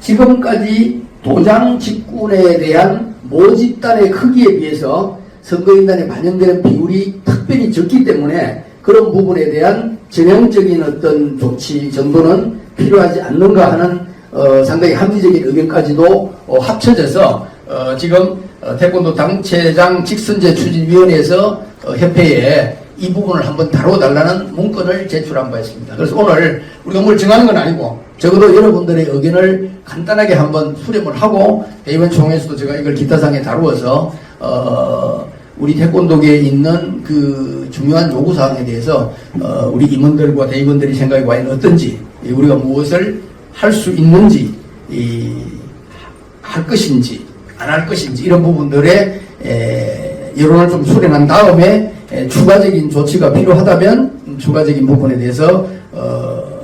지금까지 도장 직군에 대한 모집단의 크기에 비해서 선거인단에 반영되는 비율이 특별히 적기 때문에 그런 부분에 대한 전형적인 어떤 조치 정도는 필요하지 않는가 하는 상당히 합리적인 의견까지도 합쳐져서 지금 태권도 당체장 직선제 추진위원회에서 협회에 이 부분을 한번 다뤄달라는 문건을 제출한 바 있습니다. 그래서 오늘 우리가 뭘 정하는 건 아니고 적어도 여러분들의 의견을 간단하게 한번 수렴을 하고 이번 총회에서도 제가 이걸 기타상에 다루어서 우리 태권도계에 있는 그 중요한 요구사항에 대해서 우리 임원들과 대의원들이 생각이 과연 어떤지, 우리가 무엇을 할 수 있는지, 할 것인지 안 할 것인지 이런 부분들의 여론을 좀 수렴한 다음에 추가적인 조치가 필요하다면 추가적인 부분에 대해서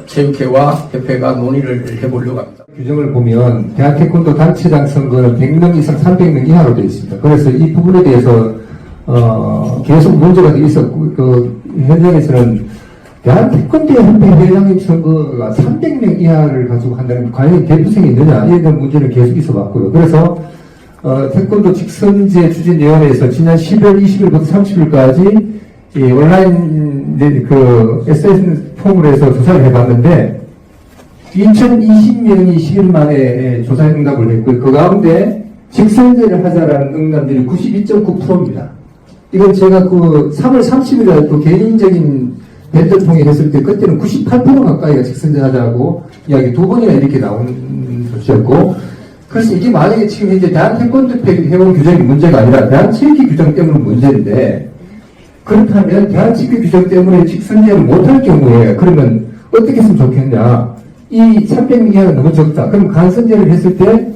체육회와 협회가 논의를 해보려고 합니다. 규정을 보면 대한태권도 단체장 선거는 100명 이상 300명 이하로 되어 있습니다. 그래서 이 부분에 대해서 계속 문제가 있었고 현장에서는 대한태권도협회 회장님 선거가 300명 이하를 가지고 한다는 과연 대표성이 있느냐 이런 문제는 계속 있어왔고요. 그래서 태권도 직선제 추진위원회에서 지난 10월 20일부터 30일까지 온라인 SNS 폼으로 해서 조사를 해봤는데 2020명이 10일 만에 조사 응답을 했고요. 그 가운데 직선제를 하자라는 응답들이 92.9%입니다. 이건 제가 3월 30일에 또 개인적인 밴드 통해 했을 때 그때는 98% 가까이가 직선제 하자고 이야기 두 번이나 이렇게 나온 조치였고, 그래서 이게 만약에 지금 현재 대한태권도협회 회원 규정이 문제가 아니라 대한체육회 규정 때문에 문제인데, 그렇다면 대한체육회 규정 때문에 직선제를 못할 경우에 그러면 어떻게 했으면 좋겠냐. 이 300명 이하는 너무 적다. 그럼 간선제를 했을 때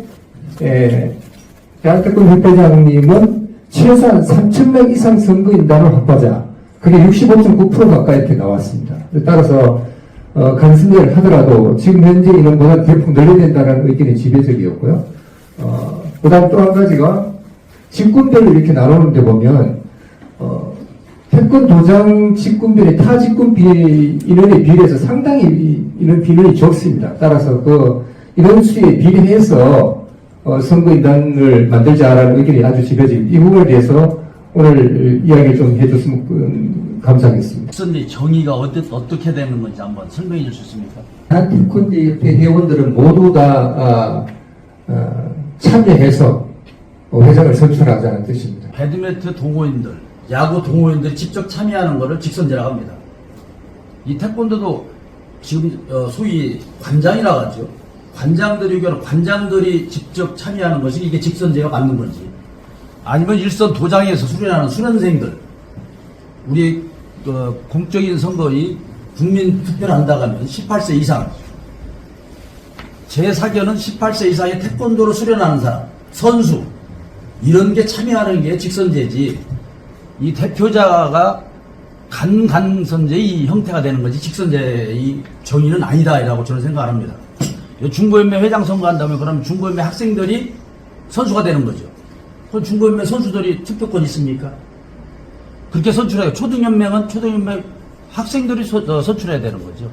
대한태권도협회장님은 최소한 3,000명 이상 선거인단을 확보하자. 그게 65.9% 가까이 이렇게 나왔습니다. 따라서 간선제를 하더라도 지금 현재 인원보다 대폭 늘려야 된다는 의견이 지배적이었고요. 그 다음 또 한 가지가 직군별로 이렇게 나누는데 보면 태권도장 직군별의 타 직군 인원에 비례해서 상당히 이런 비율이 적습니다. 따라서 인원수에 비례해서 선거인단을 만들자라는 의견이 아주 지배적입니다. 이 부분에 대해서 오늘 이야기 좀 해줬으면 감사하겠습니다. 직선제 정의가 어떻게 되는 건지 한번 설명해 줄 수 있습니까? 태권도협회 회원들은 모두 다 참여해서 회장을 선출하자는 뜻입니다. 배드민턴 동호인들, 야구 동호인들이 직접 참여하는 것을 직선제라고 합니다. 이 태권도도 지금 소위 관장이라고 하죠. 관장들이 의견은 관장들이 직접 참여하는 것이 이게 직선제가 맞는 건지, 아니면 일선 도장에서 수련하는 수련생들, 우리 공적인 선거의 국민 투표를 한다고 하면 18세 이상, 제 사견은 18세 이상의 태권도로 수련하는 사람, 선수, 이런 게 참여하는 게 직선제지, 이 대표자가 간선제의 형태가 되는 거지 직선제의 정의는 아니다라고 저는 생각합니다. 중고연맹 회장 선거한다면 그러면 중고연맹 학생들이 선수가 되는 거죠. 그럼 중고연맹 선수들이 투표권 있습니까? 그렇게 선출해요. 초등연맹은 초등연맹 학생들이 선출해야 되는 거죠.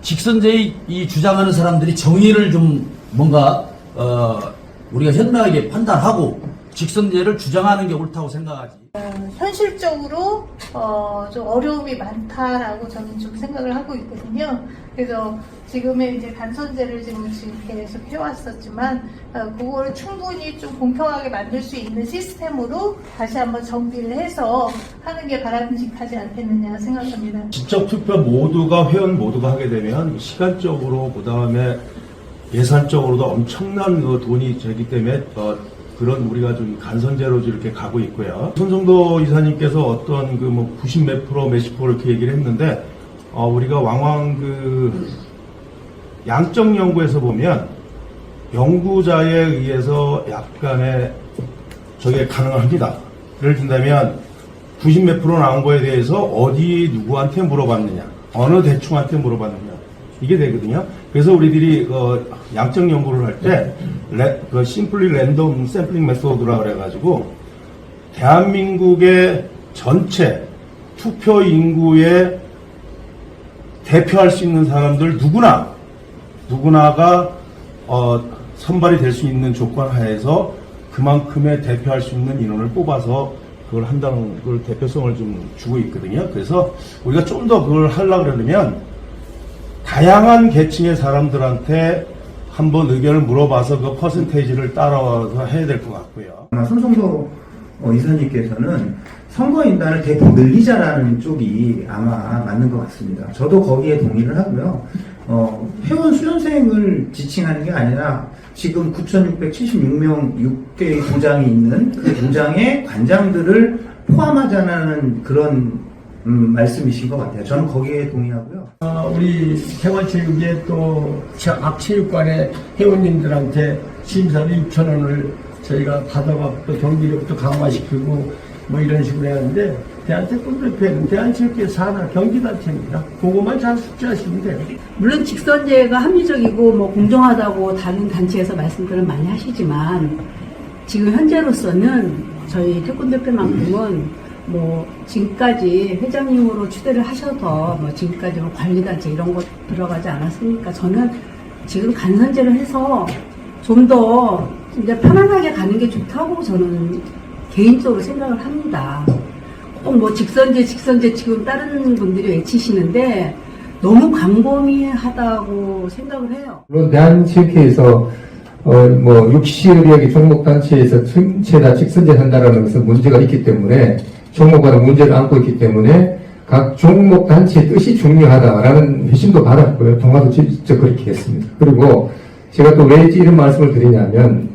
직선제의 이 주장하는 사람들이 정의를 좀 뭔가 우리가 현명하게 판단하고 직선제를 주장하는 게 옳다고 생각하지. 현실적으로 좀 어려움이 많다라고 저는 좀 생각을 하고 있거든요. 그래서 지금의 이제 간선제를 지금 계속 해왔었지만 그거를 충분히 좀 공평하게 만들 수 있는 시스템으로 다시 한번 정비를 해서 하는 게 바람직하지 않겠느냐 생각합니다. 직접 투표 모두가 회원 모두가 하게 되면 시간적으로 그 다음에 예산적으로도 엄청난 돈이 되기 때문에 그런 우리가 좀 간선제로 이렇게 가고 있고요. 손정도 이사님께서 어떤 90 몇 프로, 몇십 프로 이렇게 얘기를 했는데, 우리가 왕왕 양적 연구에서 보면 연구자에 의해서 약간의 저게 가능합니다. 예를 든다면 90 몇 프로 나온 거에 대해서 어디 누구한테 물어봤느냐, 어느 대충한테 물어봤느냐, 이게 되거든요. 그래서 우리들이 양적 연구를 할 때 심플리 랜덤 샘플링 메소드라 그래가지고 대한민국의 전체 투표 인구의 대표할 수 있는 사람들 누구나가 선발이 될 수 있는 조건 하에서 그만큼의 대표할 수 있는 인원을 뽑아서 그걸 한다는 걸 대표성을 좀 주고 있거든요. 그래서 우리가 좀 더 그걸 하려고 그러면 다양한 계층의 사람들한테 한번 의견을 물어봐서 그 퍼센테이지를 따라와서 해야 될 것 같고요. 아마 손성도 이사님께서는 선거인단을 대폭 늘리자라는 쪽이 아마 맞는 것 같습니다. 저도 거기에 동의를 하고요. 회원 수련생을 지칭하는 게 아니라 지금 9,676명 6개의 도장이 있는 그 도장의 관장들을 포함하자는 그런 말씀이신 것 같아요. 저는 거기에 동의하고요. 우리 생활체육의 또 앞체육관의 회원님들한테 심사를 6,000원을 저희가 받아갖고 또 경기력도 강화시키고 뭐 이런 식으로 하는데 대한태권도협회는 대한체육회 산하 경기단체입니다. 그것만 잘 숙지하시면 돼요. 물론 직선제가 합리적이고 뭐 공정하다고 다른 단체에서 말씀들을 많이 하시지만 지금 현재로서는 저희 태권도협회만큼은 뭐 지금까지 회장님으로 추대를 하셔서 뭐 지금까지 뭐 관리단체 이런 거 들어가지 않았으니까 저는 지금 간선제를 해서 좀 더 이제 편안하게 가는 게 좋다고 저는 개인적으로 생각을 합니다. 꼭 뭐 직선제 지금 다른 분들이 외치시는데 너무 광범위하다고 생각을 해요. 물론 대한체육회에서 뭐 60여여 개 종목단체에서 전체 다 직선제 한다라는 것은 문제가 있기 때문에 종목마다 문제를 안고 있기 때문에 각 종목단체의 뜻이 중요하다라는 회신도 받았고요. 통화도 직접 그렇게 했습니다. 그리고 제가 또 왜 이런 말씀을 드리냐면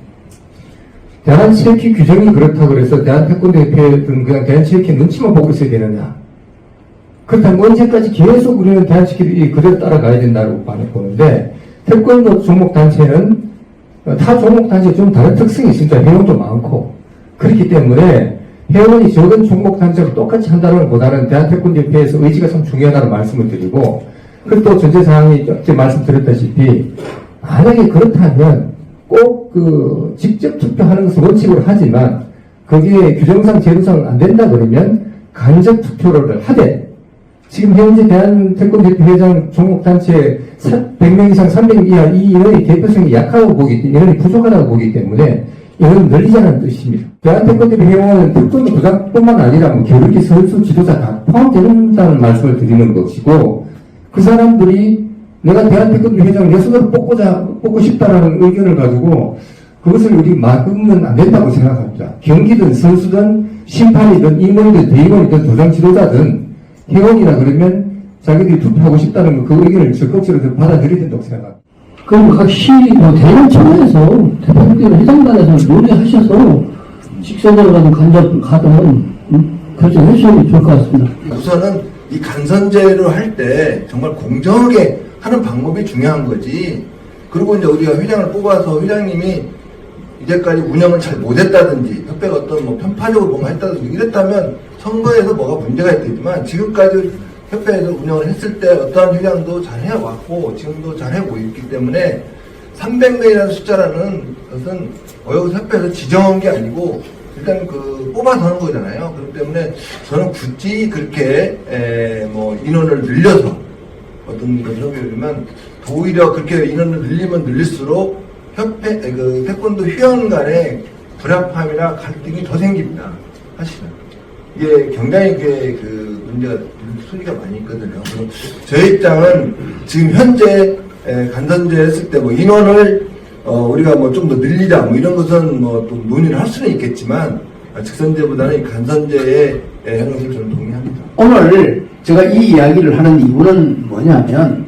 대한체육회 규정이 그렇다고 해서 대한태권도협회든 그냥 대한체육회 눈치만 보고 있어야 되느냐. 그렇다면 언제까지 계속 우리는 대한체육회 그대로 따라가야 된다고 보는데 태권도 종목단체는 타 종목단체에 좀 다른 특성이 있습니다. 회원도 많고. 그렇기 때문에 회원이 적은 종목단체가 똑같이 한다는 것보다는 대한태권도협회에서 의지가 참 중요하다는 말씀을 드리고 그리고 또 전제사항이 어제 말씀드렸다시피 만약에 그렇다면 꼭 직접 투표하는 것을 원칙으로 하지만 거기에 규정상 제도상 안 된다 그러면 간접 투표를 하되 지금 현재 대한태권도협회 회장 종목단체 100명 이상 300명 이하 이 인원이 대표성이 약하고 인원이 부족하다고 보기 때문에 이건 늘리자는 뜻입니다. 대한태권도협회 회원은 태권도 부장뿐만 아니라 뭐 교육기 선수 지도자 다 포함된다는 말씀을 드리는 것이고 그 사람들이 내가 대한태권도 회장을 내 손으로 뽑고 싶다라는 의견을 가지고 그것을 우리 막으면 안 된다고 생각합니다. 경기든 선수든 심판이든 임원이든 대의원이든 도장 지도자든 회원이라 그러면 자기들이 투표하고 싶다는 그 의견을 적극적으로 받아들여야 된다고 생각합니다. 그럼 각 시, 대한청에서 대표님들 회장단에서 논의하셔서 직선제로 가든 간접 가든 결정해주시면 좋을 것 같습니다. 우선은 이 간선제를 할 때 정말 공정하게 하는 방법이 중요한 거지. 그리고 이제 우리가 회장을 뽑아서 회장님이 이제까지 운영을 잘 못했다든지 협회가 어떤 뭐 편파적으로 뭔가 했다든지 이랬다면 선거에서 뭐가 문제가 있겠지만 지금까지 협회에서 운영을 했을 때 어떠한 회장도 잘 해왔고 지금도 잘 해오고 있기 때문에 300명이라는 숫자라는 것은 여기서 협회에서 지정한 게 아니고 일단 뽑아서 하는 거잖아요. 그렇기 때문에 저는 굳이 그렇게 뭐 인원을 늘려서 어떤 것을 하게 되면 오히려 그렇게 인원을 늘리면 늘릴수록 협회 태권도 회원 간의 불합함이나 갈등이 더 생깁니다. 사실은 이게 굉장히 문제가 소리가 많이 있거든요. 그래서 저희 입장은 지금 현재 간선제 했을 때 뭐 인원을 우리가 뭐 좀 더 늘리자 뭐 이런 것은 뭐 또 논의를 할 수는 있겠지만 직선제보다는 이 간선제에 하는 것을 저는 동의합니다. 오늘 제가 이 이야기를 하는 이유는 뭐냐면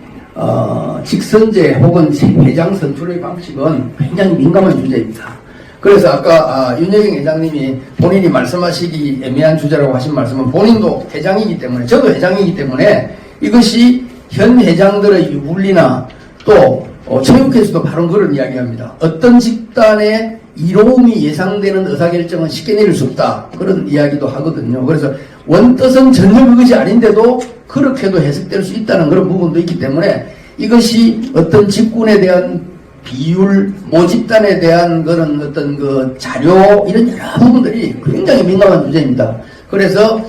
직선제 혹은 회장 선출의 방식은 굉장히 민감한 주제입니다. 그래서 아까 윤여경 회장님이 본인이 말씀하시기 애매한 주제라고 하신 말씀은 본인도 회장이기 때문에 저도 회장이기 때문에 이것이 현 회장들의 윤리나 또 체육회에서도 바로 그런 이야기합니다. 어떤 집단의 이로움이 예상되는 의사결정은 쉽게 내릴 수 없다. 그런 이야기도 하거든요. 그래서 원뜻은 전혀 그것이 아닌데도 그렇게도 해석될 수 있다는 그런 부분도 있기 때문에 이것이 어떤 직군에 대한 비율, 모집단에 대한 그런 어떤 자료, 이런 여러 부분들이 굉장히 민감한 주제입니다. 그래서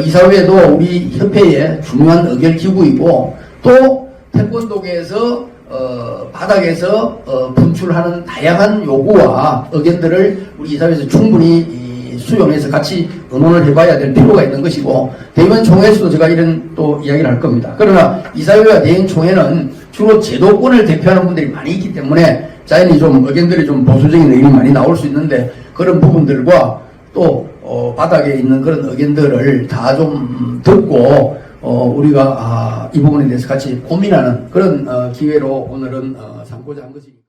이사회도 우리 협회의 중요한 의결 기구이고 또 태권도계에서 바닥에서 분출하는 다양한 요구와 의견들을 우리 이사회에서 충분히 수용해서 같이 의논을 해봐야 될 필요가 있는 것이고, 대의원 총회에서도 제가 이런 또 이야기를 할 겁니다. 그러나 이사회와 대의원 총회는 주로 제도권을 대표하는 분들이 많이 있기 때문에 자연히 좀 의견들이 좀 보수적인 의견이 많이 나올 수 있는데, 그런 부분들과 또 바닥에 있는 그런 의견들을 다 좀 듣고 우리가 이 부분에 대해서 같이 고민하는 그런 기회로 오늘은 삼고자 한 것입니다.